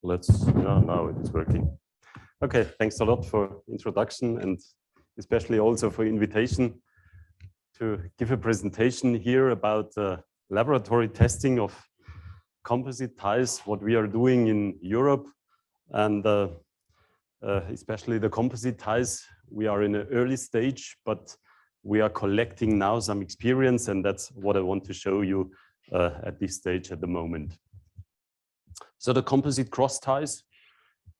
Now it is working. Okay, thanks a lot for introduction and especially also for invitation to give a presentation here about laboratory testing of composite ties, what we are doing in Europe, and especially the composite ties. We are in an early stage, but we are collecting now some experience, and that's what I want to show you at this stage at the moment. So the composite cross ties,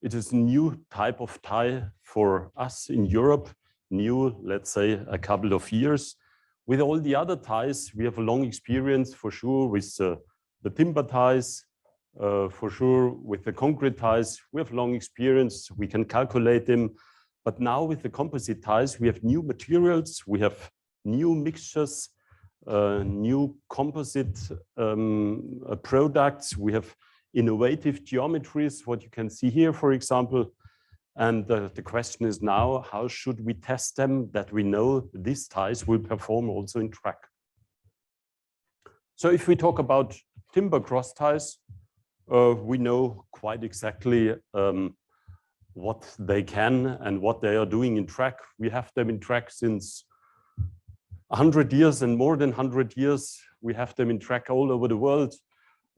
it is a new type of tie for us in Europe, new, let's say, a couple of years. With all the other ties, we have a long experience for sure with the timber ties, for sure with the concrete ties. We have long experience, we can calculate them. But now with the composite ties, we have new materials, we have new mixtures, new composite products, we have innovative geometries, what you can see here, for example. And the question is now, how should we test them that we know these ties will perform also in track? So if we talk about timber cross ties, we know quite exactly what they can and what they are doing in track. We have them in track since 100 years and more than 100 years. We have them in track all over the world.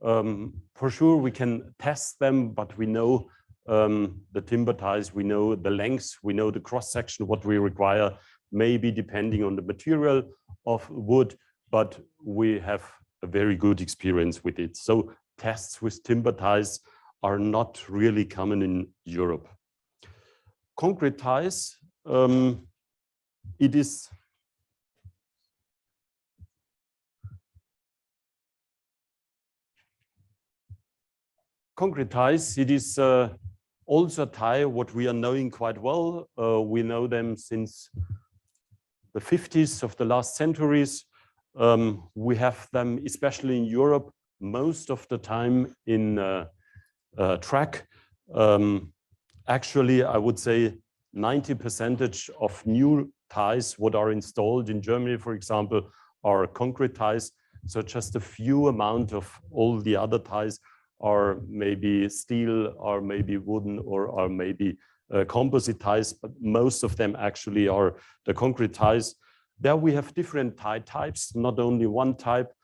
For sure, we can test them, but we know the timber ties, we know the lengths, we know the cross section, what we require, maybe depending on the material of wood, but we have a very good experience with it. So tests with timber ties are not really common in Europe. Concrete ties, it is concrete ties, it is also a tie what we are knowing quite well. We know them since the 50s of the last centuries. We have them, especially in Europe, most of the time in track. Actually, I would say 90% of new ties what are installed in Germany, for example, are concrete ties. So just a few amount of all the other ties are maybe steel, or maybe wooden, or are maybe composite ties, but most of them actually are the concrete ties. There we have different tie types, not only one type,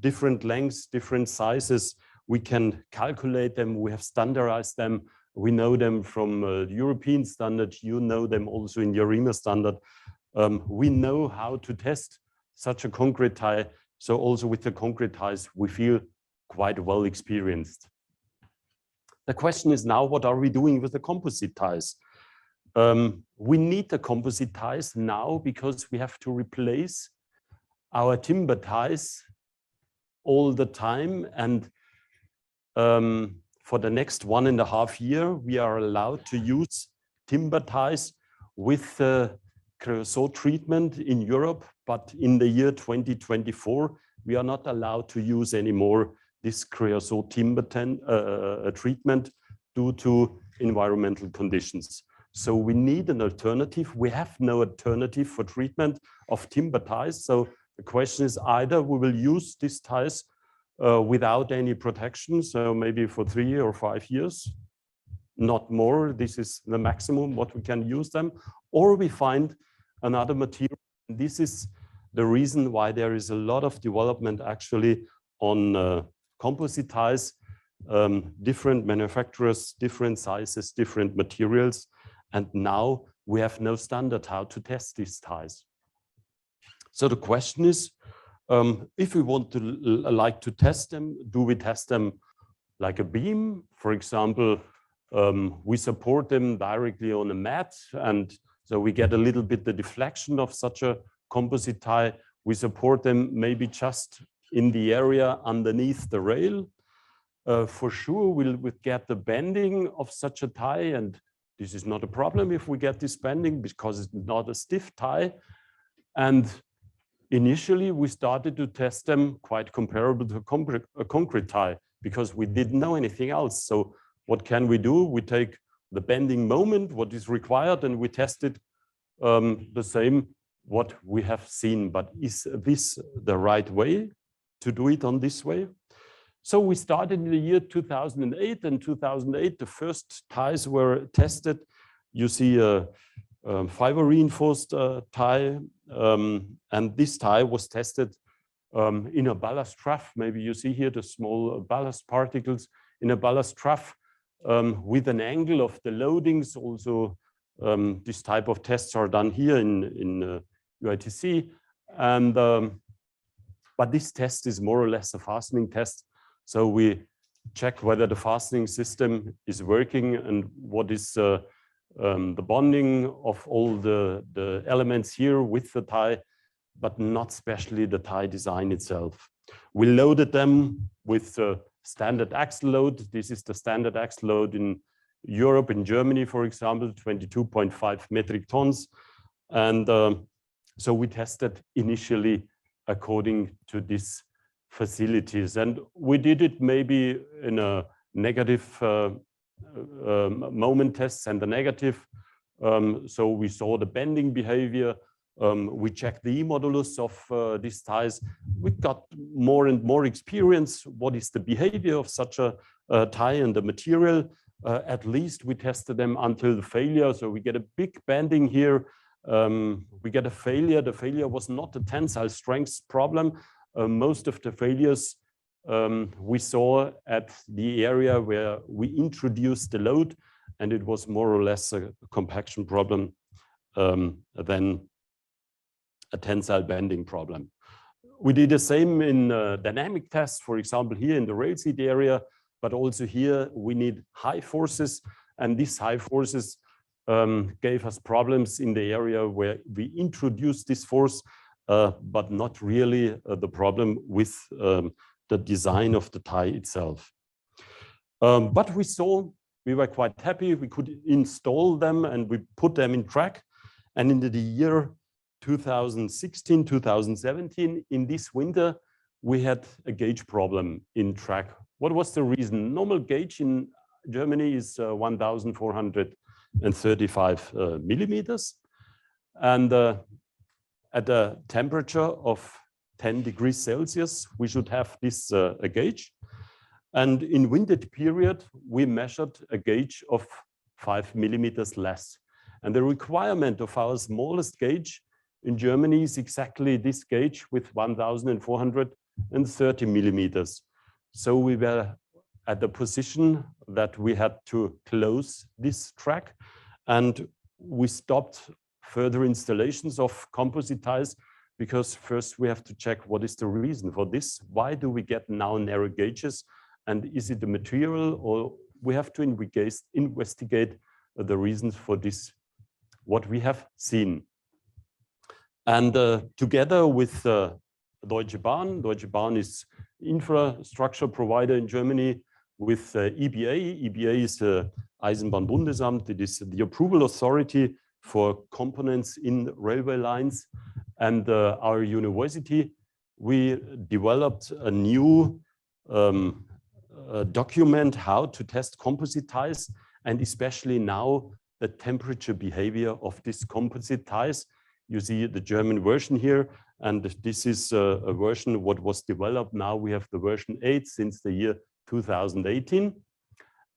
different lengths, different sizes. We can calculate them, we have standardized them. We know them from the European standard, you know them also in the EUREMA standard. We know how to test such a concrete tie. So also with the concrete ties, we feel quite well experienced. The question is now, what are we doing with the composite ties? We need the composite ties now because we have to replace our timber ties all the time. And for the next 1.5 years, we are allowed to use timber ties with the creosote treatment in Europe. But in the year 2024, we are not allowed to use anymore this creosote timber treatment due to environmental conditions. So we need an alternative. We have no alternative for treatment of timber ties. So the question is either we will use these ties without any protection, so maybe for 3 or 5 years, not more. This is the maximum what we can use them, or we find another material. This is the reason why there is a lot of development actually on composite ties, different manufacturers, different sizes, different materials. And now we have no standard how to test these ties. So the question is, if we want to like to test them, do we test them like a beam? For example, we support them directly on a mat, and so we get a little bit the deflection of such a composite tie. We support them maybe just in the area underneath the rail. For sure, we'll get the bending of such a tie, and this is not a problem if we get this bending because it's not a stiff tie. And initially, we started to test them quite comparable to a concrete tie because we didn't know anything else. So what can we do? We take the bending moment, what is required, and we test it the same what we have seen. But is this the right way to do it on this way? So we started in the year 2008, and 2008, the first ties were tested. You see a fiber reinforced tie, and this tie was tested in a ballast trough. Maybe you see here the small ballast particles in a ballast trough with an angle of the loadings. Also, this type of tests are done here in UITC. And but this test is more or less a fastening test. So we check whether the fastening system is working and what is the bonding of all the elements here with the tie, but not especially the tie design itself. We loaded them with standard axle load. This is the standard axle load in Europe, in Germany, for example, 22.5 metric tons. And so we tested initially according to these facilities. And we did it maybe in a negative moment tests and the negative. So we saw the bending behavior. We checked the E-modulus of these ties. We got more and more experience. What is the behavior of such a tie and the material? At least we tested them until the failure. So we get a big bending here. We get a failure. The failure was not a tensile strength problem. Most of the failures we saw at the area where we introduced the load, and it was more or less a compaction problem than a tensile bending problem. We did the same in dynamic tests, for example, here in the rail seat area, but also here we need high forces, and these high forces gave us problems in the area where we introduced this force, but not really the problem with the design of the tie itself. But we were quite happy. We could install them and we put them in track. And in the year 2016, 2017, in this winter, we had a gauge problem in track. What was the reason? Normal gauge in Germany is 1,435 millimeters. And at a temperature of 10 degrees Celsius, we should have this gauge. And in winter period, we measured a gauge of 5 millimeters less. And the requirement of our smallest gauge in Germany is exactly this gauge with 1,430 millimeters. So we were at the position that we had to close this track, and we stopped further installations of composite ties, because first we have to check what is the reason for this. Why do we get now narrow gauges? And is it the material, or we have to investigate the reasons for this, what we have seen. And together with Deutsche Bahn is infrastructure provider in Germany, with EBA. EBA is the Eisenbahnbundesamt. It is the approval authority for components in railway lines. And our university, we developed a new document how to test composite ties, and especially now the temperature behavior of these composite ties. You see the German version here, and this is a version what was developed. Now we have the version 8 since the year 2018.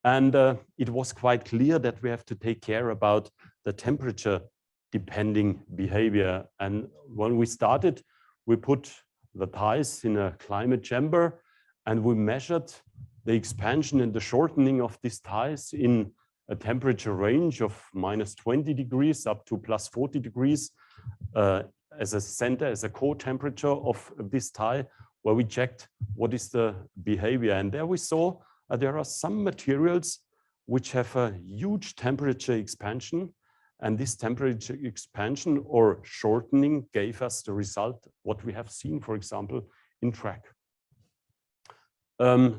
And it was quite clear that we have to take care about the temperature depending behavior. And when we started, we put the ties in a climate chamber, and we measured the expansion and the shortening of these ties in a temperature range of -20 degrees up to +40 degrees as a center, as a core temperature of this tie, where we checked what is the behavior. And there we saw there are some materials which have a huge temperature expansion, and this temperature expansion or shortening gave us the result what we have seen, for example, in track.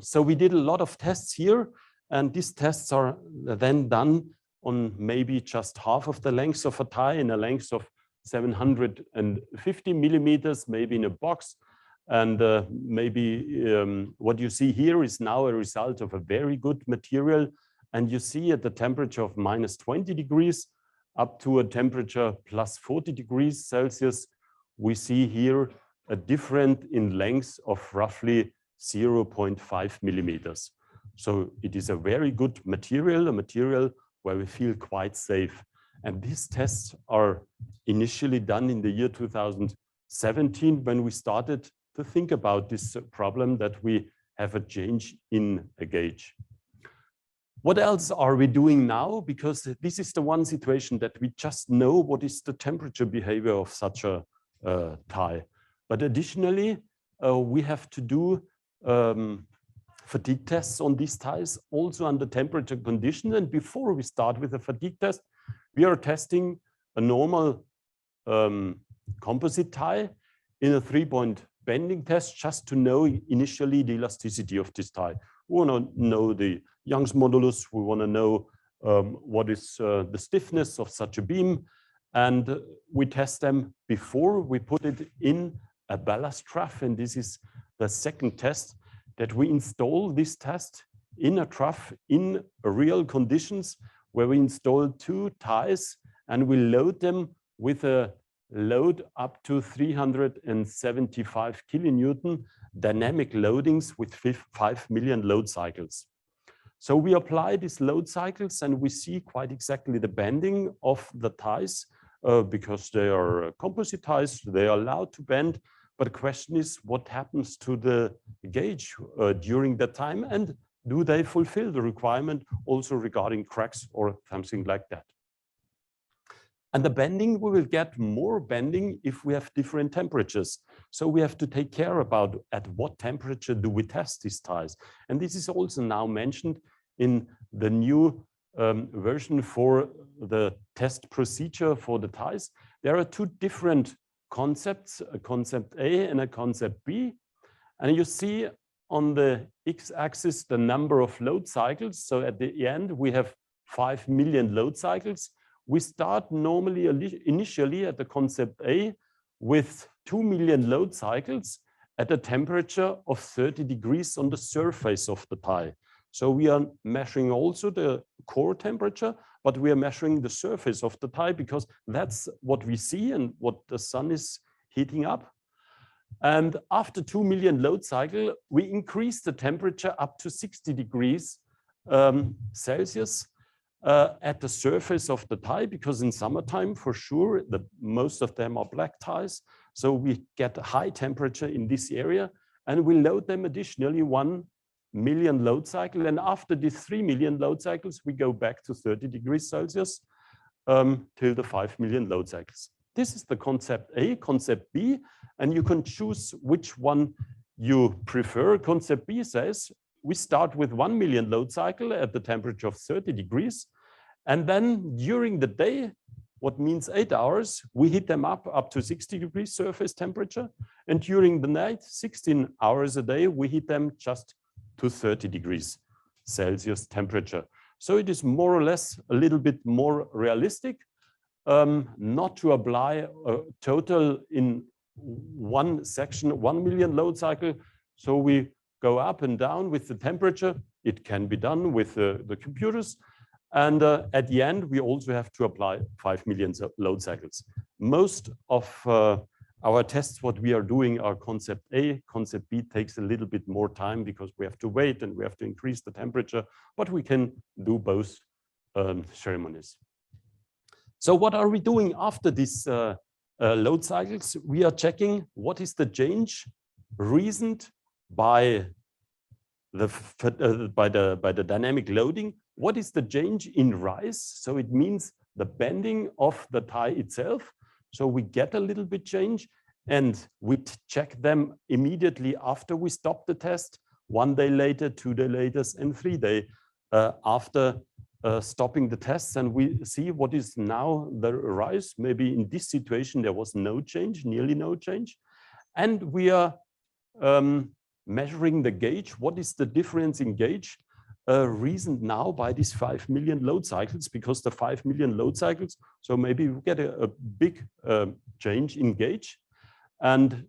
So we did a lot of tests here, and these tests are then done on maybe just half of the length of a tie, in a length of 750 millimeters, maybe in a box. And maybe what you see here is now a result of a very good material. And you see at the temperature of -20 degrees up to a temperature +40 degrees Celsius, we see here a difference in length of roughly 0.5 millimeters. So it is a very good material, a material where we feel quite safe. And these tests are initially done in the year 2017 when we started to think about this problem that we have a change in a gauge. What else are we doing now? Because this is the one situation that we just know what is the temperature behavior of such a tie. But additionally, we have to do fatigue tests on these ties, also under temperature conditions. And before we start with a fatigue test, we are testing a normal composite tie in a 3-point bending test, just to know initially the elasticity of this tie. We want to know the Young's modulus. We want to know what is the stiffness of such a beam. And we test them before we put it in a ballast trough. And this is the second test, that we install this test in a trough in real conditions, where we install 2 ties and we load them with a load up to 375 kilonewton, dynamic loadings with 5 million load cycles. So we apply these load cycles and we see quite exactly the bending of the ties because they are composite ties, they are allowed to bend. But the question is, what happens to the gauge during that time, and do they fulfill the requirement also regarding cracks or something like that? And the bending, we will get more bending if we have different temperatures. So we have to take care about at what temperature do we test these ties. And this is also now mentioned in the new version for the test procedure for the ties. There are 2 different concepts, a concept A and a concept B. And you see on the x-axis the number of load cycles. So at the end, we have 5 million load cycles. We start normally initially at the concept A with 2 million load cycles at a temperature of 30 degrees on the surface of the tie. So we are measuring also the core temperature, but we are measuring the surface of the tie because that's what we see and what the sun is heating up. And after 2 million load cycle, we increase the temperature up to 60 degrees Celsius at the surface of the tie, because in summertime, for sure, most of them are black ties. So we get a high temperature in this area and we load them additionally 1 million load cycle. And after these 3 million load cycles, we go back to 30 degrees Celsius till the 5 million load cycles. This is the concept A, concept B, and you can choose which one you prefer. Concept B says we start with 1 million load cycle at the temperature of 30 degrees. And then during the day, what means 8 hours, we heat them up to 60 degrees surface temperature. And during the night, 16 hours a day, we heat them just to 30 degrees Celsius temperature. So it is more or less a little bit more realistic, not to apply a total in one section, 1 million load cycle. So we go up and down with the temperature. It can be done with the computers. And at the end, we also have to apply 5 million load cycles. Most of our tests, what we are doing are concept A. Concept B takes a little bit more time because we have to wait and we have to increase the temperature, but we can do both ceremonies. So what are we doing after these load cycles? We are checking what is the change reasoned by the dynamic loading. What is the change in rise? So it means the bending of the tie itself. So we get a little bit change and we check them immediately after we stop the test, 1 day later, 2 days later, and 3 days after stopping the tests. And we see what is now the rise. Maybe in this situation, there was no change, nearly no change. And we are measuring the gauge. What is the difference in gauge? Reasoned now by these 5 million load cycles, because the 5 million load cycles, so maybe we get a big change in gauge. And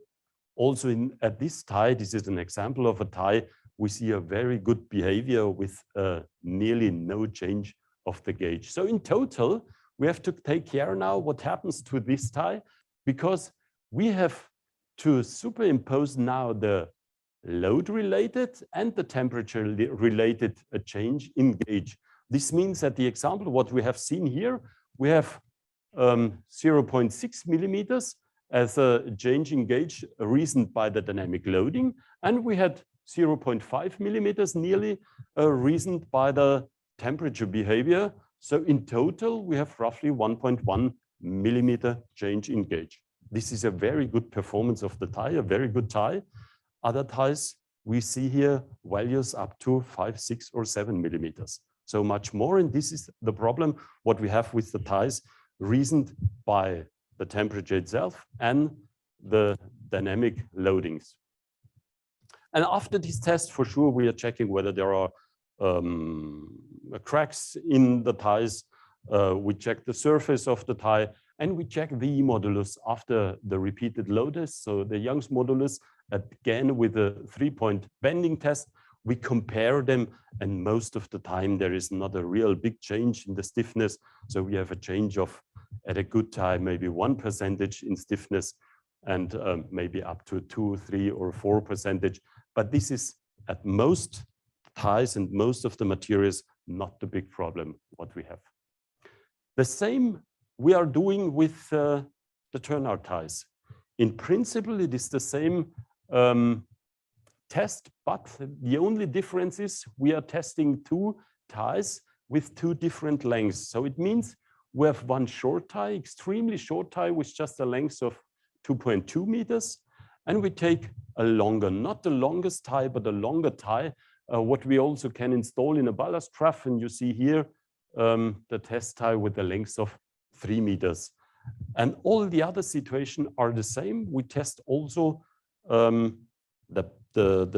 also at this tie, this is an example of a tie, we see a very good behavior with nearly no change of the gauge. So in total, we have to take care now what happens to this tie, because we have to superimpose now the load-related and the temperature-related change in gauge. This means that the example, what we have seen here, we have 0.6 millimeters as a change in gauge reasoned by the dynamic loading, and we had 0.5 millimeters nearly reasoned by the temperature behavior. So in total, we have roughly 1.1 millimeter change in gauge. This is a very good performance of the tie, a very good tie. Other ties, we see here values up to 5, 6, or 7 millimeters. So much more, and this is the problem what we have with the ties reasoned by the temperature itself and the dynamic loadings. And after this test, for sure, we are checking whether there are cracks in the ties. We check the surface of the tie, and we check the modulus after the repeated load test. So the Young's modulus, again, with a 3-point bending test, we compare them, and most of the time there is not a real big change in the stiffness. So we have a change of, at a good tie, maybe 1% in stiffness, and maybe up to 2, 3, or 4%. But this is at most ties and most of the materials not the big problem what we have. The same we are doing with the turnout ties. In principle, it is the same test, but the only difference is we are testing 2 ties with 2 different lengths. So it means we have one short tie, extremely short tie with just a length of 2.2 meters. And we take a longer, not the longest tie, but a longer tie, what we also can install in a ballast trough. And you see here the test tie with a length of 3 meters. And all the other situations are the same. We test also the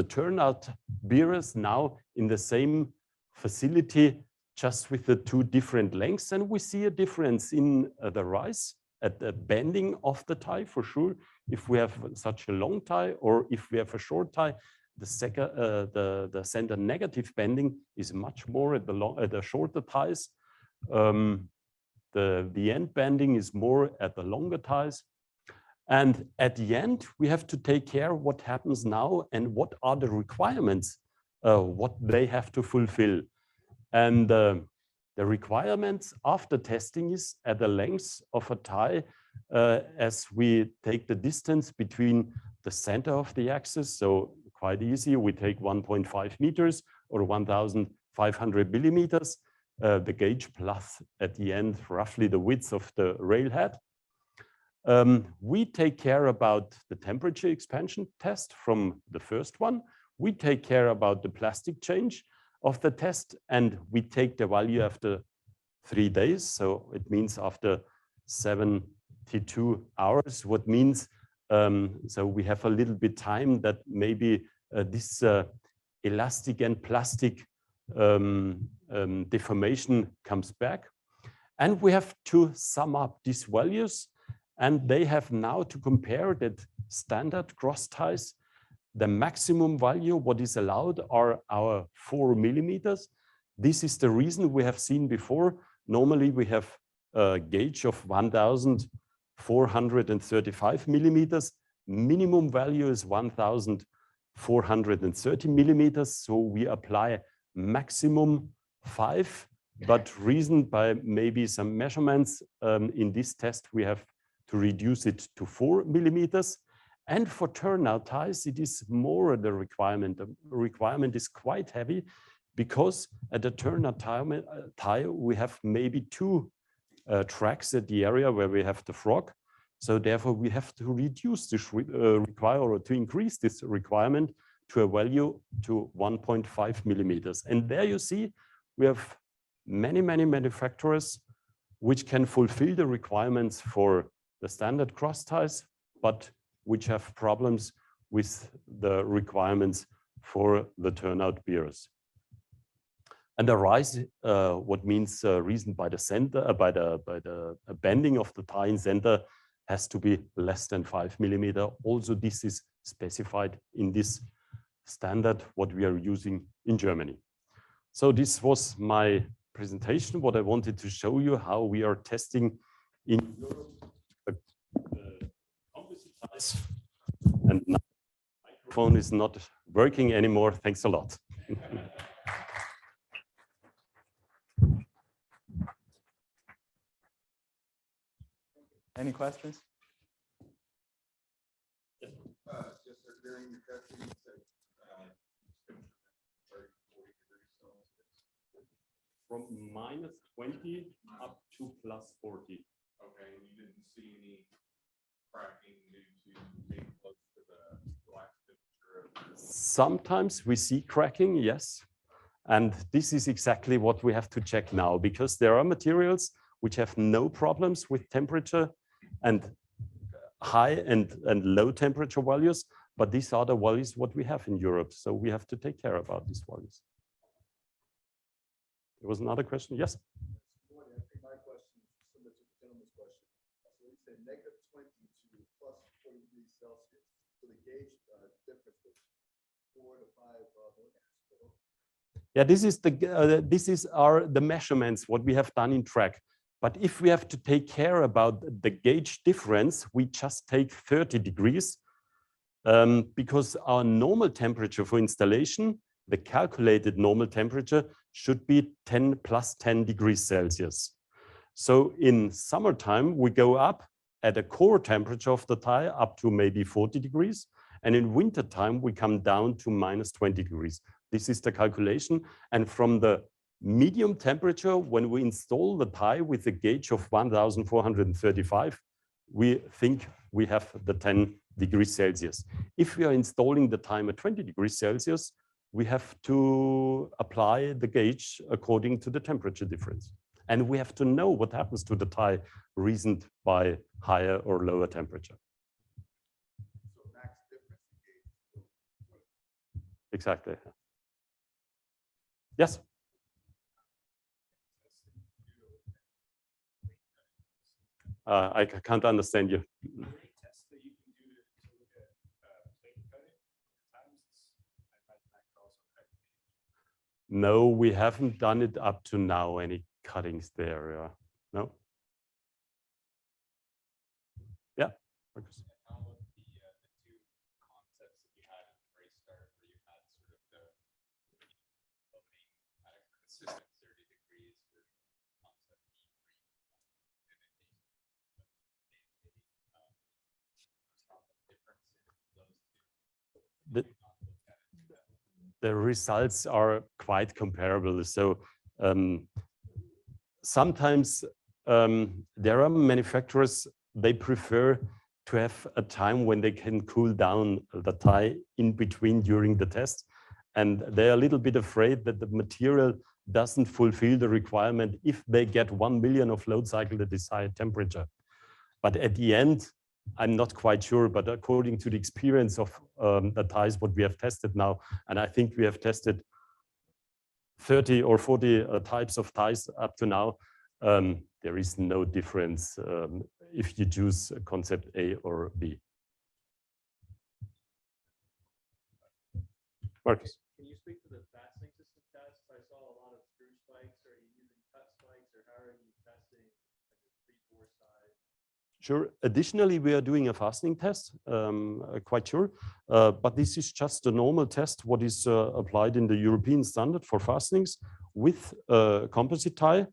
turnout bearers now in the same facility, just with the 2 different lengths. And we see a difference in the rise at the bending of the tie, for sure. If we have such a long tie or if we have a short tie, the center negative bending is much more at the shorter ties. The end bending is more at the longer ties. And at the end, we have to take care of what happens now and what are the requirements, what they have to fulfill. And the requirements after testing is at the length of a tie, as we take the distance between the center of the axis. So quite easy, we take 1.5 meters or 1,500 millimeters, the gauge plus at the end, roughly the width of the railhead. We take care about the temperature expansion test from the first one. We take care about the plastic change of the test, and we take the value after 3 days. So it means after 72 hours, what means, so we have a little bit time that maybe this elastic and plastic deformation comes back. And we have to sum up these values, and they have now to compare that standard cross ties. The maximum value, what is allowed, are our 4 millimeters. This is the reason we have seen before. Normally we have a gauge of 1,435 millimeters. Minimum value is 1,430 millimeters. So we apply maximum 5, but reasoned by maybe some measurements in this test, we have to reduce it to 4 millimeters. And for turnout ties, it is more the requirement. The requirement is quite heavy because at the turnout tie, we have maybe 2 tracks at the area where we have the frog. So therefore, we have to reduce this or to increase this requirement to a value to 1.5 millimeters. And there you see, we have many, many manufacturers which can fulfill the requirements for the standard cross ties, but which have problems with the requirements for the turnout bearers. And the rise, what means reasoned by the center, by the bending of the tie in center, has to be less than 5 millimeter. Also, this is specified in this standard what we are using in Germany. So this was my presentation. What I wanted to show you how we are testing in Europe the composite ties. And now the microphone is not working anymore. Thanks a lot. Any questions? Yes, sir. During your testing, you said temperature 30, 40 degrees Celsius. From -20 up to +40. Okay, and you didn't see any cracking due to being close to the black temperature? Sometimes we see cracking, yes. And this is exactly what we have to check now, because there are materials which have no problems with temperature and high and low temperature values, but these are the values what we have in Europe. So we have to take care about these values. There was another question, yes? I think my question is similar to the gentleman's question. So we said -20 to +40 degrees Celsius. So the gauge difference was 4 to 5 millimeters. Yeah, this is the measurements what we have done in track. But if we have to take care about the gauge difference, we just take 30 degrees because our normal temperature for installation, the calculated normal temperature, should be 10 plus 10 degrees Celsius. So in summertime, we go up at a core temperature of the tire up to maybe 40 degrees. And in wintertime, we come down to -20 degrees. This is the calculation. And from the medium temperature, when we install the tire with a gauge of 1435, we think we have the 10 degrees Celsius. If we are installing the tire at 20 degrees Celsius, we have to apply the gauge according to the temperature difference. And we have to know what happens to the tire reasoned by higher or lower temperature. So max difference in gauge. Exactly. Yes. I can't understand you. No, we haven't done it up to now, any cuttings there. No. Yeah. Marcus. The results are quite comparable. So sometimes there are manufacturers, they prefer to have a time when they can cool down the tire in between during the test. And they're a little bit afraid that the material doesn't fulfill the requirement if they get 1 million of load cycle the desired temperature. But at the end, I'm not quite sure, but according to the experience of the tires, what we have tested now, and I think we have tested 30 or 40 types of tires up to now, there is no difference if you choose concept A or B. Marcus. Can you speak to the fastening system test? I saw a lot of screw spikes. Are you using cut spikes, or how are you testing like a 3/4 side? Sure. Additionally, we are doing a fastening test, quite sure. But this is just a normal test, what is applied in the European standard for fastenings with composite tie.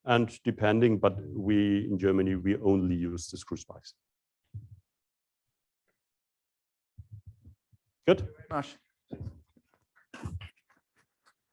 And depending, but we in Germany, we only use the screw spikes. Good. Thank you very much.